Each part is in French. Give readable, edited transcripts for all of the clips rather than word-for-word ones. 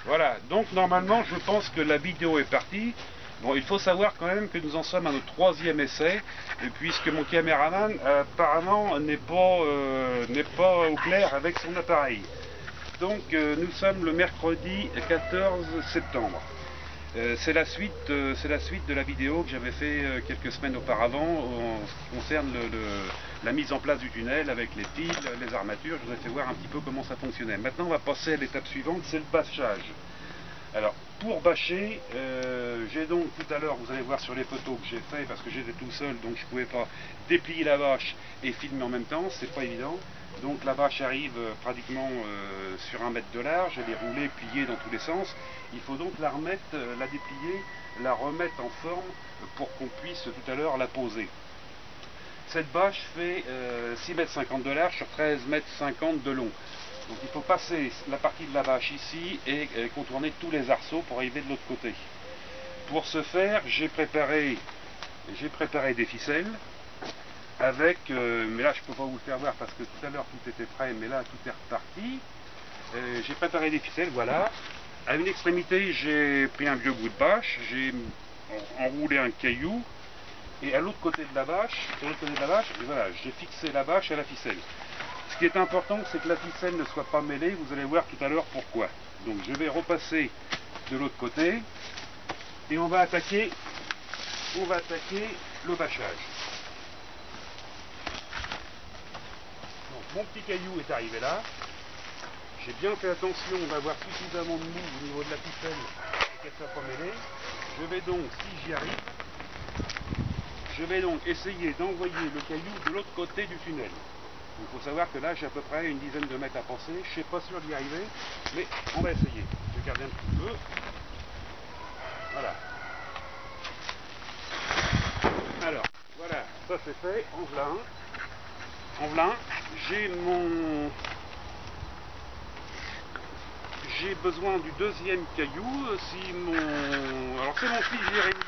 Voilà, donc normalement je pense que la vidéo est partie. Bon, il faut savoir quand même que nous en sommes à notre troisième essai, puisque mon caméraman apparemment n'est pas au clair avec son appareil. Donc nous sommes le mercredi 14 septembre. C'est la suite de la vidéo que j'avais fait quelques semaines auparavant en ce qui concerne la mise en place du tunnel avec les piles, les armatures. Je vous ai fait voir un petit peu comment ça fonctionnait. Maintenant on va passer à l'étape suivante, c'est le bâchage. Alors pour bâcher, j'ai donc tout à l'heure, vous allez voir sur les photos que j'ai fait, parce que j'étais tout seul, donc je ne pouvais pas déplier la bâche et filmer en même temps, c'est pas évident. Donc la bâche arrive pratiquement sur 1 mètre de large, elle est roulée, pliée dans tous les sens. Il faut donc la remettre, la déplier, la remettre en forme pour qu'on puisse tout à l'heure la poser. Cette bâche fait 6,50 m de large sur 13,50 m de long. Donc il faut passer la partie de la bâche ici et contourner tous les arceaux pour arriver de l'autre côté. Pour ce faire, j'ai préparé des ficelles avec, mais là je ne peux pas vous le faire voir parce que tout à l'heure tout était prêt, mais là tout est reparti. J'ai préparé des ficelles, voilà. À une extrémité, j'ai pris un vieux bout de bâche, j'ai enroulé un caillou, et à l'autre côté de la bâche, voilà, j'ai fixé la bâche à la ficelle. Ce qui est important, c'est que la ficelle ne soit pas mêlée, vous allez voir tout à l'heure pourquoi. Donc je vais repasser de l'autre côté, et on va attaquer le bâchage. Donc mon petit caillou est arrivé là. J'ai bien fait attention d'avoir suffisamment de mou au niveau de la ficelle et qu'elle ne soit pas mêlée. Je vais donc, si j'y arrive, je vais donc essayer d'envoyer le caillou de l'autre côté du tunnel. Il faut savoir que là j'ai à peu près une dizaine de mètres à passer. Je ne suis pas sûr d'y arriver, mais on va essayer. Je vais garder un petit peu. Voilà. Alors, voilà, ça c'est fait. En voilà un. En voilà un. J'ai besoin du deuxième caillou. Alors c'est mon fils Jérémy,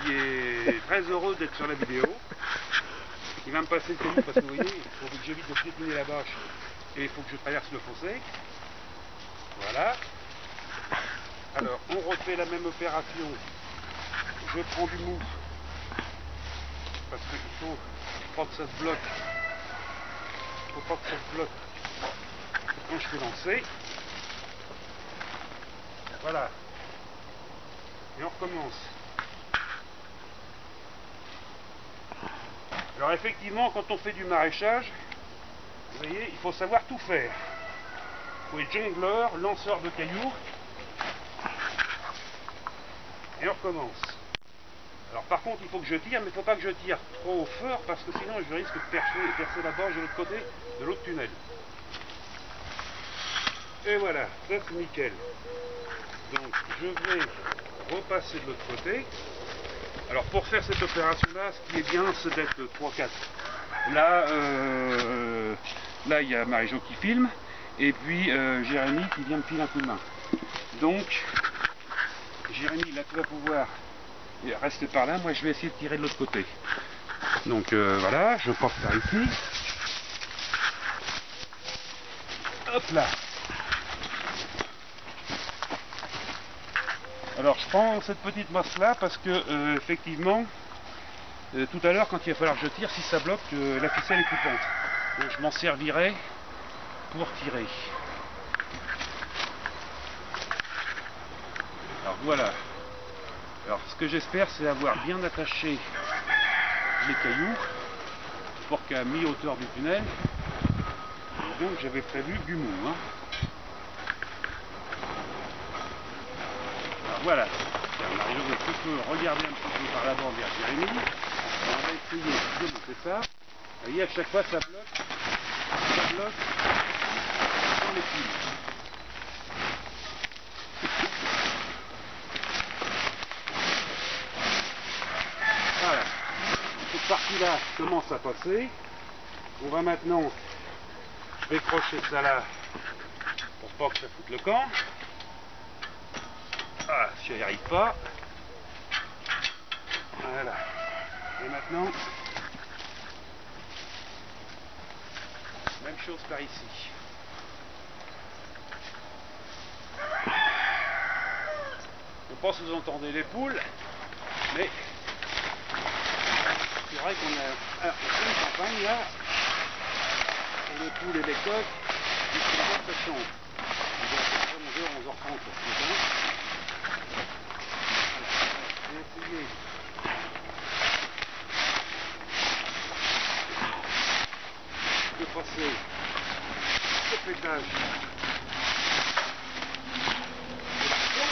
qui est très heureux d'être sur la vidéo. Il va me passer le caillou parce que vous voyez, il faut que j'évite de piétiner la bâche et il faut que je traverse le fossé. Voilà. Alors on refait la même opération. Je prends du mou parce qu'il faut pas que ça se bloque. Il faut pas que ça se bloque quand je fais lancer. Voilà. Et on recommence. Alors effectivement, quand on fait du maraîchage, vous voyez, il faut savoir tout faire. Il faut être jongleur, lanceur de cailloux. Et on recommence. Alors par contre, il faut que je tire, mais il ne faut pas que je tire trop fort, parce que sinon je risque de percer la bâche de l'autre côté, de l'autre tunnel. Et voilà, ça c'est nickel. Donc je vais repasser de l'autre côté. Alors pour faire cette opération là, ce qui est bien, c'est d'être 3-4. Là, il y a Marie-Jo qui filme, et puis Jérémy qui vient me filer un coup de main. Donc Jérémy, là tu vas pouvoir rester par là, moi je vais essayer de tirer de l'autre côté. Donc voilà, je passe par ici. Hop là. Alors je prends cette petite masse là parce que effectivement tout à l'heure quand il va falloir que je tire, si ça bloque, la ficelle est coupante. Donc je m'en servirai pour tirer. Alors voilà. Alors ce que j'espère, c'est avoir bien attaché les cailloux pour qu'à mi-hauteur du tunnel, et donc j'avais prévu du mou. Alors voilà. Marie-Jo, tu peux regarder un petit peu par là-bas vers Jérémy. On va essayer de monter ça. Vous voyez, à chaque fois ça bloque dans les piles. Voilà. Cette partie-là commence à passer. On va maintenant décrocher ça là pour pas que ça foute le camp. Ah, si j'y arrive pas. Voilà. Et maintenant, même chose par ici. pas si vous entendez les poules, mais c'est vrai qu'on a une campagne là, et les poules et les coqs, ils sont pas très sombres. Ils doivent faire 11h, 11h30 ce matin. Voilà, j'ai essayé de passer le pétage de l'arceau.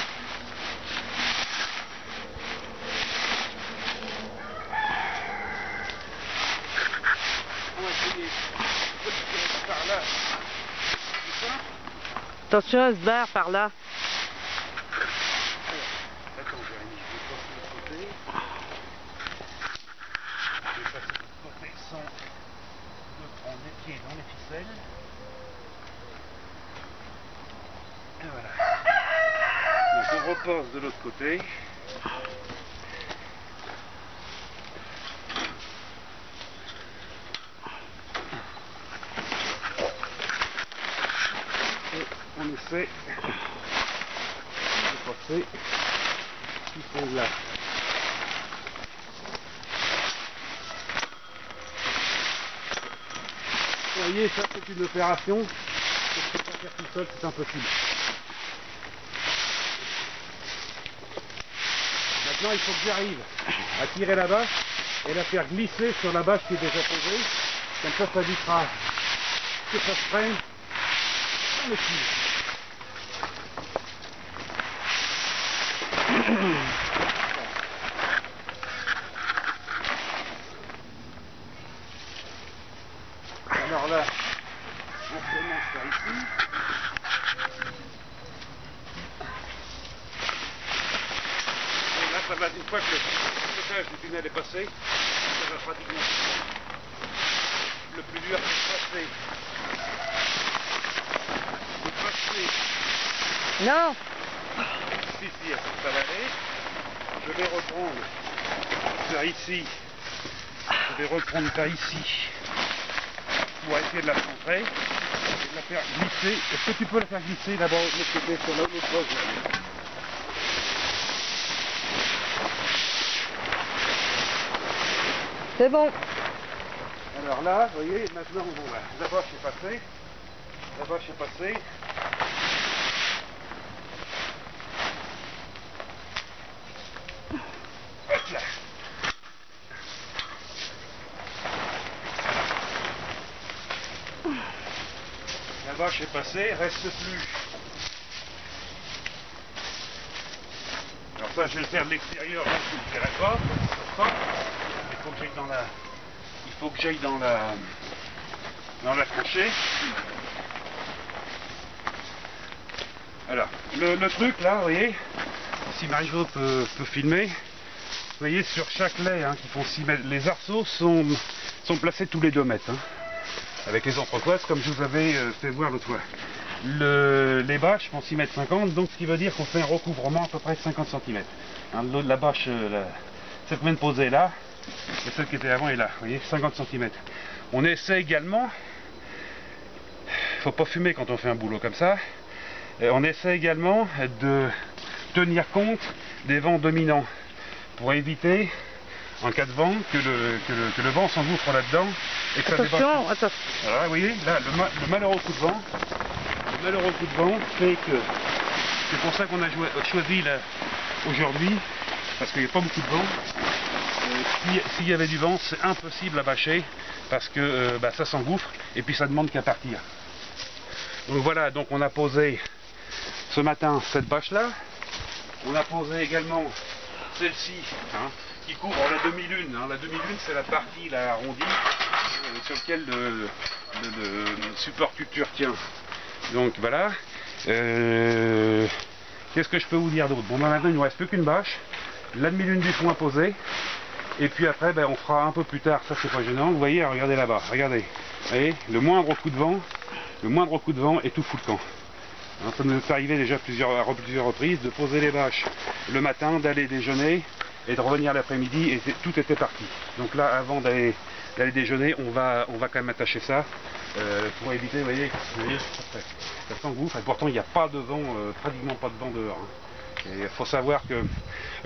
On va essayer de tirer par là. C'est ça. Attention, elle se barre par là. Attends, Jérémy, je vais passer de l'autre côté. Je vais passer de l'autre côté sans me prendre les pieds dans les ficelles. Et voilà. Donc on repasse de l'autre côté. Et on essaie de passer ce ficelle-là. Vous voyez, ça c'est une opération que je ne peux pas faire tout seul, c'est impossible. Maintenant il faut que j'arrive à tirer la bâche et la faire glisser sur la bâche qui est déjà posée. Comme ça évitera que ça se prenne dans le fil. Alors là, on commence par ici. Et là, ça va, une fois que le pétage du tunnel est passé, ça va pratiquement tout. Le plus dur, c'est de passer. Non. Si, ça va aller. Je vais reprendre par ici. Je vais reprendre par ici pour essayer de la centrer et de la faire glisser. Est-ce que tu peux la faire glisser d'abord de l'autre côté sur l'autre base? C'est bon. Alors là, vous voyez, maintenant, bon, la bâche est passée. La bâche est passée. Hop là. La bâche est passée, reste plus. Alors ça, je vais le faire de l'extérieur, là, je ne le ferai pas. Il faut que j'aille dans la... Il faut que j'aille dans la tranchée. Alors, le truc là, vous voyez, si Marie-Jo peut filmer, vous voyez sur chaque lait qui font 6 mètres, les arceaux sont placés tous les 2 mètres. Avec les entrecoises comme je vous avais fait voir l'autre fois. Les bâches font 6 mètres 50, donc ce qui veut dire qu'on fait un recouvrement à peu près de 50 cm. La bâche, celle qu'on vient de poser là, et celle qui était avant est là, vous voyez, 50 cm. On essaie également, il ne faut pas fumer quand on fait un boulot comme ça, on essaie également de tenir compte des vents dominants, pour éviter, en cas de vent, que le vent s'engouffre là-dedans et que ça débarque. Attention. Voilà, vous voyez, là, le malheureux coup de vent, fait que c'est pour ça qu'on a choisi là aujourd'hui, parce qu'il n'y a pas beaucoup de vent. S'il y avait du vent, c'est impossible à bâcher, parce que ça s'engouffre et puis ça demande qu'à partir. Donc voilà, donc on a posé ce matin cette bâche là, on a posé également celle-ci, qui couvre la demi-lune. La demi-lune, c'est la partie là, arrondie sur laquelle le support culture tient. Donc voilà. Qu'est-ce que je peux vous dire d'autre? Bon, maintenant il ne nous reste plus qu'une bâche, la demi-lune du fond à poser, et puis après on fera un peu plus tard, ça c'est pas gênant. Vous voyez, regardez là-bas, regardez. Vous voyez, le moindre coup de vent et tout fout le camp. Ça nous est arrivé déjà à plusieurs reprises de poser les bâches le matin, d'aller déjeuner et de revenir l'après-midi et tout était parti. Donc là, avant d'aller déjeuner, on va quand même attacher ça pour éviter, vous voyez ça s'engouffre et pourtant il n'y a pas de vent, pratiquement pas de vent dehors. Il faut savoir que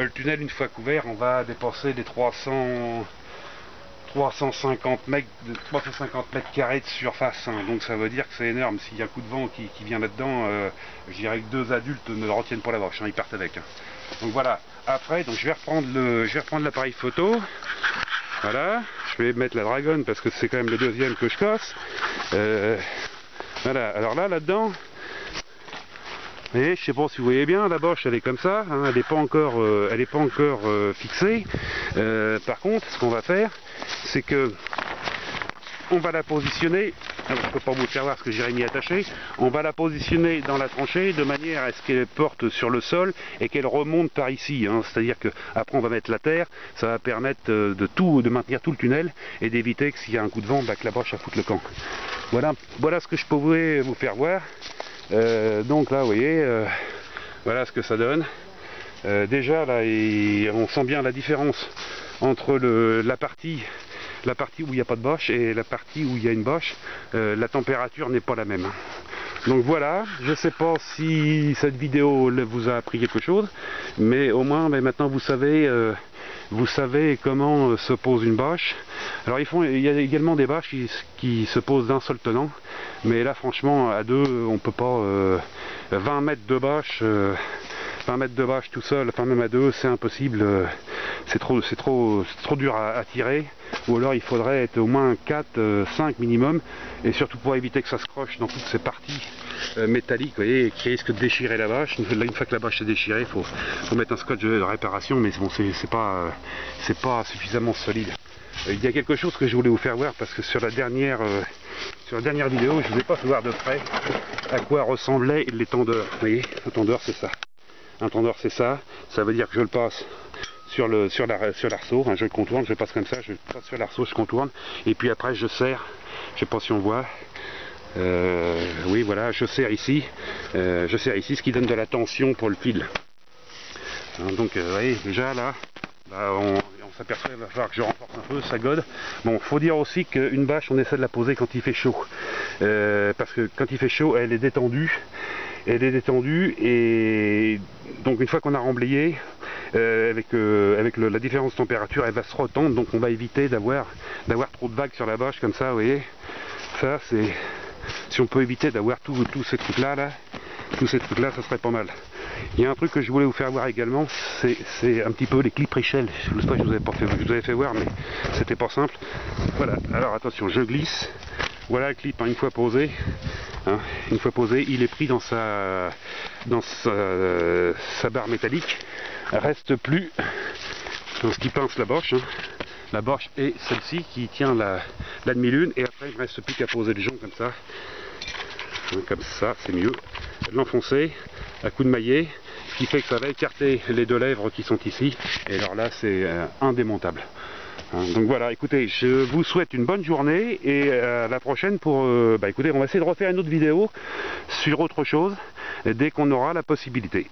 le tunnel, une fois couvert, on va dépasser les 350 mètres carrés de surface, hein. Donc ça veut dire que c'est énorme. S'il y a un coup de vent qui vient là-dedans, je dirais que 2 adultes ne retiennent pas la broche, hein, ils partent avec, hein. Donc voilà, après donc je vais reprendre l'appareil photo. Voilà, je vais mettre la dragonne parce que c'est quand même le deuxième que je casse. Voilà, alors là-dedans, et je sais pas si vous voyez bien, la boche elle est comme ça, hein, elle n'est pas encore, fixée. Par contre, ce qu'on va faire, c'est que on va la positionner. Alors, je ne peux pas vous le faire voir parce que j'irai m'y attacher. On va la positionner dans la tranchée de manière à ce qu'elle porte sur le sol et qu'elle remonte par ici, hein. C'est-à-dire qu'après on va mettre la terre, ça va permettre de maintenir tout le tunnel et d'éviter que s'il y a un coup de vent, que la broche foute le camp. Voilà ce que je pouvais vous faire voir. Donc là, vous voyez, voilà ce que ça donne. Déjà là, on sent bien la différence entre la partie où il n'y a pas de boche et la partie où il y a une boche. La température n'est pas la même. Donc voilà, je ne sais pas si cette vidéo vous a appris quelque chose, mais au moins maintenant vous savez comment se pose une bâche. Alors il y a également des bâches qui se posent d'un seul tenant, mais là franchement à deux on peut pas. 20 mètres de bâche tout seul, enfin même à deux, c'est impossible, c'est trop dur à tirer, ou alors il faudrait être au moins 4, 5 minimum, et surtout pour éviter que ça se croche dans toutes ces parties métalliques, vous voyez, qui risquent de déchirer la bâche. Là, une fois que la bâche est déchirée, il faut mettre un scotch de réparation, mais bon, c'est pas suffisamment solide. Il y a quelque chose que je voulais vous faire voir, parce que sur la dernière vidéo, je ne vous ai pas fait voir de près à quoi ressemblaient les tendeurs. Vous voyez, un tendeur c'est ça. Un tendeur c'est ça, ça veut dire que je le passe sur l'arceau, hein, je le contourne, je passe comme ça, je passe sur l'arceau, je contourne, et puis après je serre, je sais pas si on voit, oui voilà, je serre ici, ce qui donne de la tension pour le fil. Hein, donc vous voyez, déjà là, on s'aperçoit qu'il va falloir que je renforce un peu, ça gode. Bon, faut dire aussi qu'une bâche, on essaie de la poser quand il fait chaud, parce que quand il fait chaud, elle est détendue, et donc une fois qu'on a remblayé, avec la différence de température, elle va se retendre, donc on va éviter d'avoir trop de vagues sur la bâche comme ça, vous voyez. Ça c'est, si on peut éviter d'avoir tous ces trucs là, ça serait pas mal. Il y a un truc que je voulais vous faire voir également, c'est un petit peu les clips Richel. Je sais pas, je vous avais fait voir, mais c'était pas simple. Voilà, alors attention, je glisse. Voilà le clip, hein, une fois posé, il est pris dans sa barre métallique. Reste plus dans ce qui pince la boche, hein. La boche est celle-ci qui tient la demi-lune, et après il ne reste plus qu'à poser le jonc comme ça. Comme ça, c'est mieux. L'enfoncer à coup de maillet, ce qui fait que ça va écarter les deux lèvres qui sont ici, et alors là c'est indémontable. Donc voilà, écoutez, je vous souhaite une bonne journée, et à la prochaine pour... écoutez, on va essayer de refaire une autre vidéo sur autre chose dès qu'on aura la possibilité.